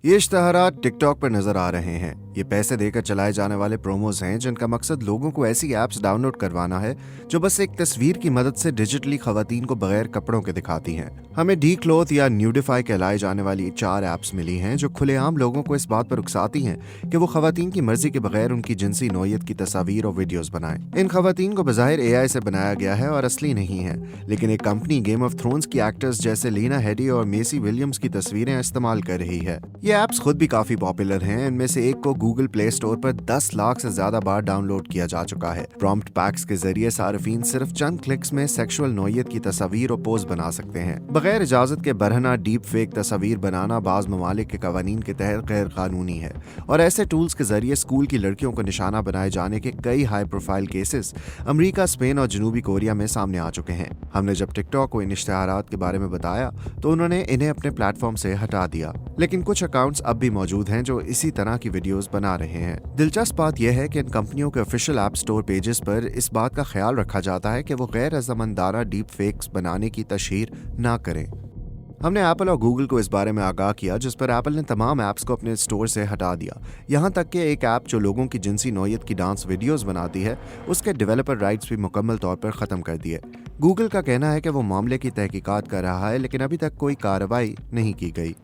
ये इश्तहारात टिकटॉक पर नजर आ रहे हैं। ये पैसे देकर चलाए जाने वाले प्रोमोज हैं जिनका मकसद लोगों को ऐसी ऐप्स डाउनलोड करवाना है जो बस एक तस्वीर की मदद से डिजिटली खवातीन को बगैर कपड़ों के दिखाती हैं। हमें डी क्लोथ या न्यूडिफाई कहलाए जाने वाली 4 ऐप्स मिली हैं जो खुलेआम लोगों को इस बात पर उकसाती हैं कि वो खवातीन की मर्जी के बगैर उनकी जिनसी नौयत की तस्वीर और वीडियोस बनाएं। इन खवातीन को बज़ाहिर एआई से बनाया गया है और असली नहीं है, लेकिन एक कंपनी गेम ऑफ थ्रोन्स की एक्टर्स जैसे लीना हेडी और मेसी विलियम्स की तस्वीरें इस्तेमाल कर रही है। ये ऐप्स खुद भी काफी पॉपुलर हैं। इनमें से एक को गूगल प्ले स्टोर पर 10 लाख से ज्यादा बार डाउनलोड किया जा चुका है। प्रॉम्प्ट पैक्स के जरिए सार्फिन सिर्फ चंद क्लिक्स में सेक्सुअल नौयत की तस्वीर और पोज बना सकते हैं। बगैर इजाजत के बरहना डीप फेक तस्वीर बनाना बाज ममालिक के कवानीन के तहत गैर कानूनी है और ऐसे टूल्स के जरिए स्कूल की लड़कियों को निशाना बनाए जाने के कई high profile cases America, Spain और जनूबी कोरिया में सामने आ चुके हैं। हमने जब टिकटॉक को इन इश्तिहारात के बारे में बताया तो उन्होंने इन्हें अपने प्लेटफॉर्म से हटा दिया, लेकिन कुछ अकाउंट्स अब भी मौजूद हैं जो इसी तरह की वीडियोस बना रहे हैं। दिलचस्प बात यह है कि इन कंपनियों के ऑफिशियल ऐप स्टोर पेजेस पर इस बात का ख्याल रखा जाता है कि वो गैर रज़ामंदाना डीप फेक्स बनाने की तशहीर ना करें। हमने एप्पल और गूगल को इस बारे में आगाह किया, जिस पर एप्पल ने तमाम ऐप्स को अपने स्टोर से हटा दिया। यहाँ तक कि एक ऐप जो लोगों की जिनसी नौयत की डांस वीडियोस बनाती है उसके डेवलपर राइट्स भी मुकम्मल तौर पर ख़त्म कर दिए। गूगल का कहना है कि वो मामले की तहकीकात कर रहा है, लेकिन अभी तक कोई कार्रवाई नहीं की गई।